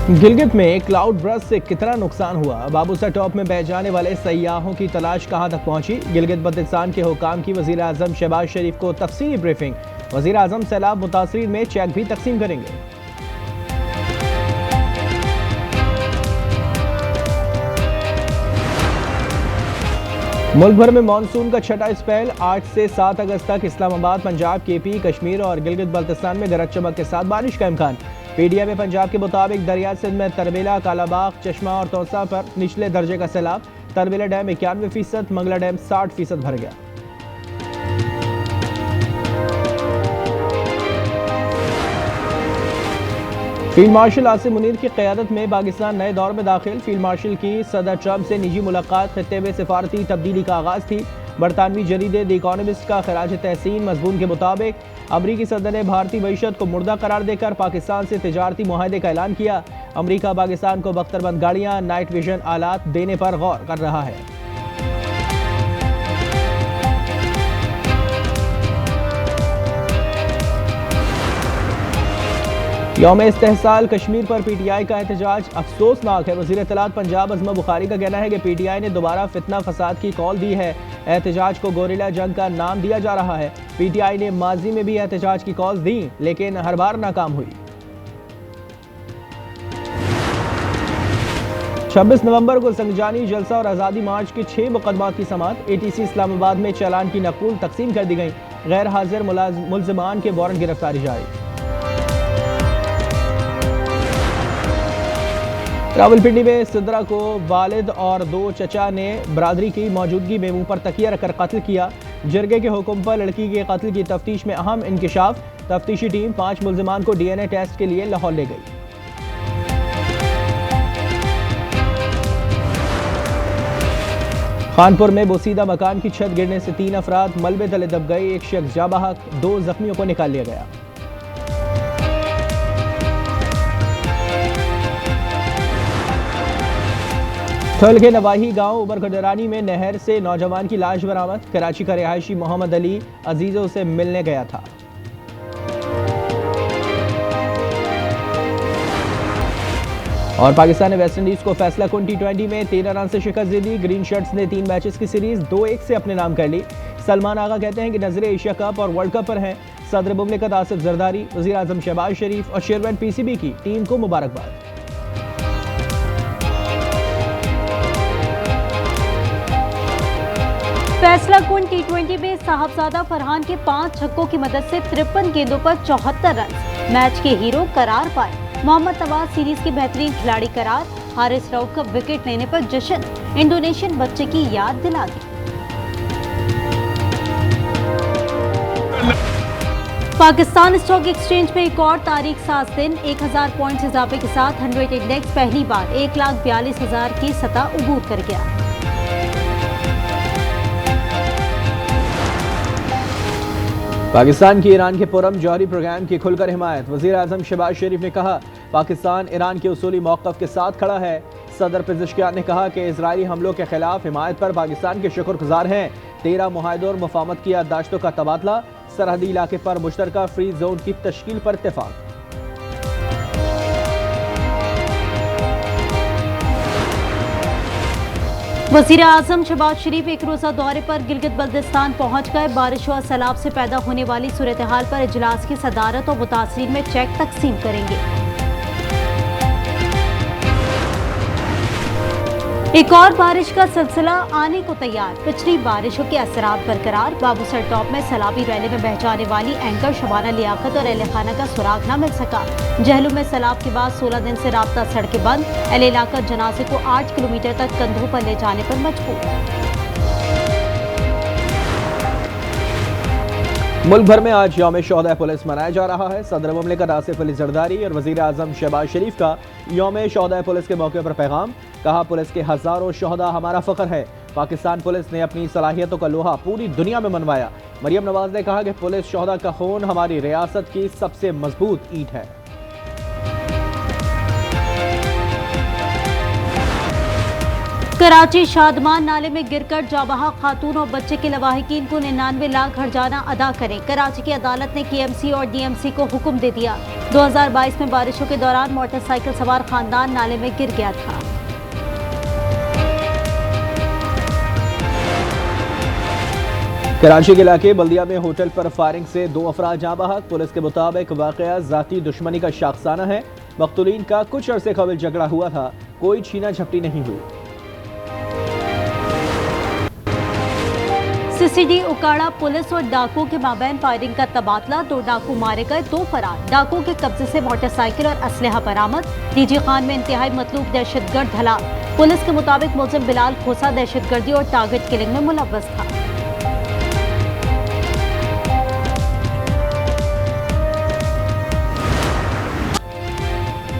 गिलगित में cloud burst से कितना नुकसान हुआ, बाबूसर टॉप में बह जाने वाले सयाहों की तलाश कहां तक पहुंची। गिलगित बल्तिस्तान के हुकाम की वजीर आजम शहबाज शरीफ को तफसीली ब्रीफिंग। वजीर आजम सैलाब मुतासरीन में चेक भी तकसीम करेंगे। मुल्क भर में मानसून का छठा स्पेल 8 से 7 अगस्त तक। इस्लामाबाद, पंजाब, केपी, कश्मीर और गिलगित बल्तिस्तान में गरज चमक के साथ बारिश का इम्कान। पीडीएम पंजाब के मुताबिक दरिया सिंध में तरबेला, कालाबाग, चश्मा और तौसा पर निचले दर्जे का सैलाब। तरबेला डैम 91%, मंगला डैम 60% भर गया। फील्ड मार्शल आसिम मुनीर की क़यादत में पाकिस्तान नए दौर में दाखिल। फील्ड मार्शल की सदर ट्रंप से निजी मुलाकात खित्ते में सिफारती तब्दीली का आगाज थी। बरतानवी जरीदे द इकोनॉमिस्ट का खराज तहसीन मजमून के मुताबिक अमरीकी सदर ने भारतीय मईशत को मुर्दा करार देकर पाकिस्तान से तिजारती मुआहदे का ऐलान किया। अमरीका पाकिस्तान को बख्तरबंद गाड़ियां, नाइट विजन आलात देने पर गौर कर रहा है। यौम इस्तेहसाल कश्मीर पर पीटीआई का एहतजाज अफसोसनाक है। वज़ीर इत्तलात पंजाब अज़मा बुखारी का कहना है कि पीटीआई ने दोबारा फितना फसाद की कॉल दी है। एहतजाज को गोरिल्ला जंग का नाम दिया जा रहा है। पीटीआई ने माजी में भी एहतजाज की कॉल दी, लेकिन हर बार नाकाम हुई। 26 नवंबर को संगजानी जलसा और आज़ादी मार्च के 6 मुकदमात की समाअत। एटीसी इस्लामाबाद में चालान की नकूल तकसीम कर दी गई। गैर हाजिर मुल्ज़िमान के वारंट गिरफ्तारी जारी। रावलपिंडी में सिद्रा को वालिद और 2 चचा ने बरादरी की मौजूदगी में मुंह पर तकिया रखकर कत्ल किया। जरगे के हुक्म पर लड़की के कत्ल की तफ्तीश में अहम इंकिशाफ। तफ्तीशी टीम 5 मुल्जिमान को डीएनए टेस्ट के लिए लाहौर ले गई। खानपुर में बोसीदा मकान की छत गिरने से 3 अफराद मलबे तले दब गए। एक शख्स जाँ बहक, 2 जख्मियों को निकाल लिया गया। थल के नवाही गांव उमरखडरानी में नहर से नौजवान की लाश बरामद। कराची का रिहायशी मोहम्मद अली अजीजों से मिलने गया था। और पाकिस्तान ने वेस्टइंडीज को फैसला कुन T20 में 13 रन से शिकस्त दे दी। ग्रीन शर्ट्स ने 3 मैचेस की सीरीज 2-1 से अपने नाम कर ली। सलमान आगा कहते हैं कि नजरें एशिया कप और वर्ल्ड कप पर हैं। सदर मुमलिकत आसिफ जरदारी, वजीर आजम शहबाज शरीफ और चेयरमैन पीसीबी की टीम को मुबारकबाद। फैसला कुन T20 में साहबजादा फरहान के 5 छक्कों की मदद से 53 गेंदों पर 74 रन। मैच के हीरो करार पाए। मोहम्मद नवाज सीरीज के बेहतरीन खिलाड़ी करार। हारिस रऊफ का विकेट लेने पर जश्न। इंडोनेशियन बच्चे की याद दिला दी। पाकिस्तान स्टॉक एक्सचेंज में एक और तारीख साज दिन। 1000 पॉइंट्स इजाफे के साथ 100 इंडेक्स पहली बार 1,42,000 की सतह उबूर कर गया। पाकिस्तान की ईरान के पुरम जौहरी प्रोग्राम की खुलकर हिमायत। वज़ीर आज़म शहबाज शरीफ ने कहा, पाकिस्तान ईरान के उसूली मौक़िफ़ के साथ खड़ा है। सदर पेज़ेश्कियान ने कहा कि इजरायली हमलों के खिलाफ हिमायत पर पाकिस्तान के शुक्रगुजार हैं। 13 मुआहदों और मुफाहमत की याददाश्तों का तबादला। सरहदी इलाके पर मुश्तरका फ्री जोन की तश्कील पर इत्तेफाक। वज़ीर आज़म शहबाज शरीफ एक रोज़ा दौरे पर गिलगित बल्तिस्तान पहुंच गए। बारिश और सैलाब से पैदा होने वाली सूरत हाल पर इजलास की सदारत और मुतासरीन में चेक तकसीम करेंगे। एक और बारिश का सिलसिला आने को तैयार। पिछली बारिशों के असरात बरकरार। बाबूसर टॉप में सैलाबी रैली में बह जाने वाली एंकर शबाना लियाकत और अहले खाना का सुराग न मिल सका। जहलू में सैलाब के बाद 16 दिन से राब्ता सड़कें बंद। अहले इलाका जनाजे को 8 किलोमीटर तक कंधों पर ले जाने पर मजबूर। मुल्क भर में आज यौम शोहदा पुलिस मनाया जा रहा है। सदर मुमलिकत आसिफ अली जरदारी और वज़ीर आज़म शहबाज शरीफ का यौम शोहदा पुलिस के मौके पर पैगाम। कहा, पुलिस के हज़ारों शोहदा हमारा फ़ख्र है। पाकिस्तान पुलिस ने अपनी सलाहियतों का लोहा पूरी दुनिया में मनवाया। मरियम नवाज ने कहा कि पुलिस शोहदा का खून हमारी रियासत की सबसे मजबूत ईंट है। कराची शादमान नाले में गिरकर जाबहा खातून और बच्चे के लवाहिकीन को 99 लाख हर्जाना अदा करें। कराची की अदालत ने केएमसी और डीएमसी को हुक्म दे दिया। 2022 में बारिशों के दौरान मोटरसाइकिल सवार खानदान नाले में गिर गया था। कराची के इलाके बल्दिया में होटल पर फायरिंग से 2 अफराद जाँ बहक। पुलिस के मुताबिक वाकया जाती दुश्मनी का शाखसाना है। मकतूलीन का कुछ अरसे कबल झगड़ा हुआ था, कोई छीना झपटी नहीं हुई। सीसीडी उकाड़ा पुलिस और डाकुओं के माबैन फायरिंग का तबादला। 2 डाकू मारे गए, 2 फरार। डाकुओं के कब्जे से मोटरसाइकिल और असलहा बरामद। डीजी खान में इंतहाई मतलूब दहशतगर्द धला। पुलिस के मुताबिक मुलजिम बिलाल खोसा दहशतगर्दी और टारगेट किलिंग में मुलव्वस था।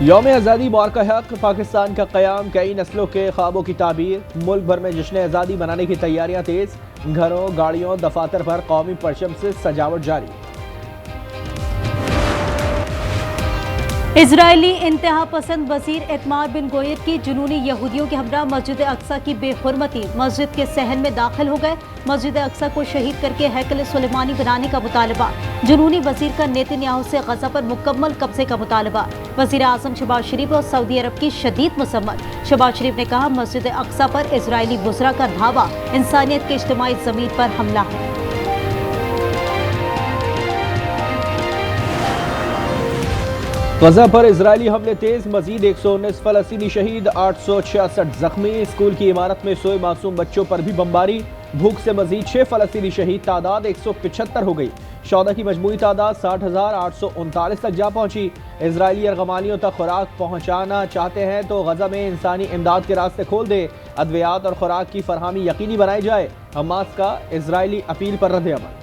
यौम आज़ादी मुबारक हक। पाकिस्तान का क़याम कई नस्लों के ख्वाबों की ताबीर। मुल्क भर में जश्न आज़ादी मनाने की तैयारियां तेज। घरों, गाड़ियों, दफातर पर कौमी परचम से सजावट जारी। इजरायली इंतहा पसंद वजीर एतमार बिन गोयर की जुनूनी यहूदियों के हमरा मस्जिद अक्सा की बेहुरमती। मस्जिद के सहन में दाखिल हो गए। मस्जिद अक्सा को शहीद करके हैकल सुलेमानी बनाने का मुतालबा। जुनूनी वजीर का नेतन्याहू से गजा पर मुकम्मल कब्जे का मुतालबा। वजीर आजम शहबाज शरीफ और सऊदी अरब की शदीद मसम्मत। शहबाज शरीफ ने कहा, मस्जिद अक्सा पर इजरायली बुज़रा का धावा इंसानियत के इज्तिमाई ज़मीन पर हमला है। गजा पर इजरायली हमले तेज। मजीद 119 फलस्तीनी शहीद, 866 जख्मी। स्कूल की इमारत में सोए मासूम बच्चों पर भी बमबारी। भूख से मजीद 6 फलस्तीनी शहीद, तादाद 175 हो गई। शौदा की मजमूई तादाद 60,839 तक जा पहुंची। इजरायली अरगमालियों तक खुराक पहुंचाना चाहते हैं तो गजा में इंसानी इमदाद के रास्ते खोल दे। अद्वियात और खुराक की फरहमी यकीनी बनाई जाए। हमास का इजरायली अपील पर रद्द अमल।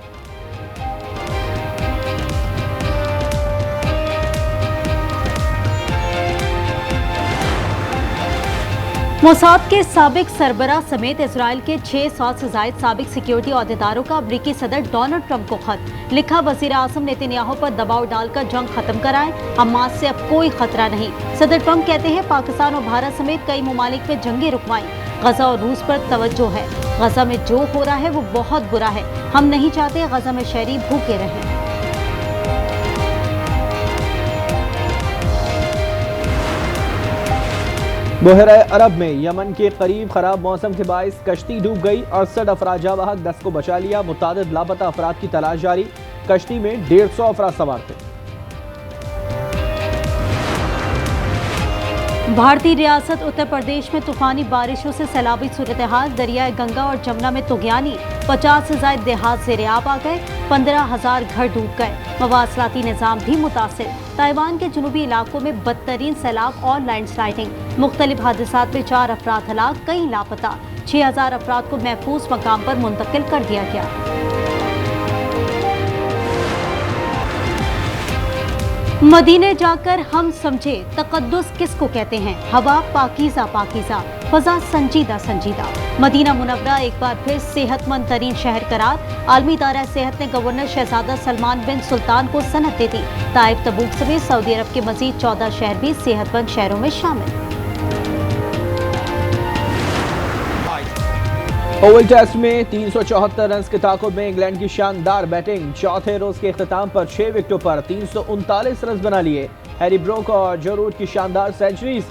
मोसाद के साबिक सरबरा समेत इसराइल के 600 से जायद साबिक सिक्योरिटी अहदेदारों का अमरीकी सदर डोनाल्ड ट्रंप को खत लिखा। वजीर आजम नेतन्याहू पर दबाव डालकर जंग खत्म कराएं। हमास से अब कोई खतरा नहीं। सदर ट्रंप कहते हैं, पाकिस्तान और भारत समेत कई ममालिक में जंगें रुकवाई। गजा और रूस पर तवज्जो है। गजा में जो हो रहा है वो बहुत बुरा है। हम नहीं चाहते गजा में शहरी भूखे रहें। बहरा अरब में यमन के करीब खराब मौसम के बायस कश्ती डूब गई। 68 अफराद जाँ बहक, 10 को बचा लिया। मुतादिद लापता अफराद की तलाश जारी। कश्ती में 150 अफराद सवार थे। भारतीय रियासत उत्तर प्रदेश में तूफानी बारिशों से सैलाबी सूरत हाल। दरियाए गंगा और जमुना में तुगयानी। 50 से ज्यादा देहात ज़ेर-ए-आब आ गए। 15,000 घर डूब गए। मवासलाती निज़ाम भी मुतासिर। ताइवान के जुनूबी इलाकों में बदतरीन सैलाब और लैंडस्लाइडिंग। मुख्तलिफ हादसात में 4 अफराद हलाक, कई लापता। 6,000 अफराद को महफूज मकाम पर मुंतकिल कर दिया गया। मदीने जाकर हम समझे तकद्दुस किसको कहते हैं। हवा पाकीज़ा पाकीज़ा, फजा संजीदा संजीदा। मदीना मुनव्वरा एक बार फिर सेहतमंद तरीन शहर करार। आलमी इदारा सेहत ने गवर्नर शहजादा सलमान बिन सुल्तान को सनद दे दी। ताइफ तबूक समेत सऊदी अरब के मजीद 14 शहर भी सेहतमंद शहरों में शामिल। ओवल टेस्ट में 374 रन के ताकुब में इंग्लैंड की शानदार बैटिंग। चौथे रोज के इख्तिताम पर 6 विकेटों पर 339 रन बना लिए। हैरी ब्रोक और जो रूट की शानदार सेंचुरीज।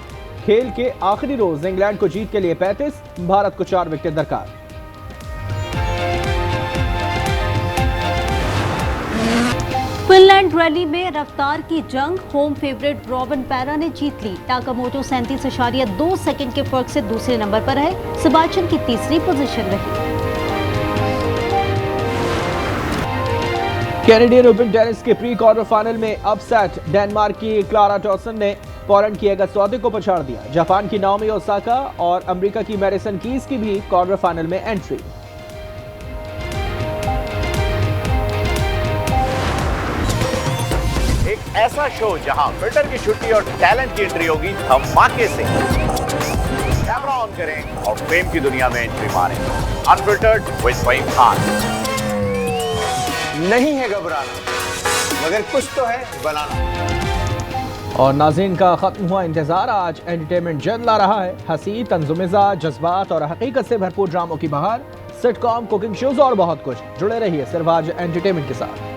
खेल के आखिरी रोज इंग्लैंड को जीत के लिए 35, भारत को 4 विकेट दरकार। फिनलैंड रैली में रफ्तार की जंग। होम फेवरेट रॉबन पैरा ने जीत ली। टाकामोटो 37.2 सेकंड के फर्क से दूसरे नंबर पर है। सेबास्टियन की तीसरी पोजीशन रही। कैनेडियन ओपन टेनिस के प्री क्वार्टर फाइनल में अपसेट। डेनमार्क की क्लारा टॉसन ने पोलैंड की एगा स्वातिक को पछाड़ दिया। जापान की नाओमी ओसाका और अमेरिका की मैडिसन कीज की भी क्वार्टर फाइनल में एंट्री। ऐसा शो जहां फिल्टर की छुट्टी और टैलेंट की एंट्री होगी धमाके से। कैमरा ऑन करें और फेम की दुनिया में एंट्री मारें। Unfiltered with Faheem Khan. नहीं है घबराना, मगर कुछ तो है बनाना। और नाज़रीन का ख़त्म हुआ इंतज़ार, आज एंटरटेनमेंट जल्द ला रहा है हंसी, तंज़ुमिज़ा, जज्बात और हकीकत से भरपूर ड्रामों की बहार, सिटकॉम, कुकिंग शोज और बहुत कुछ। जुड़े रहिए सिर्फ आज एंटरटेनमेंट के साथ।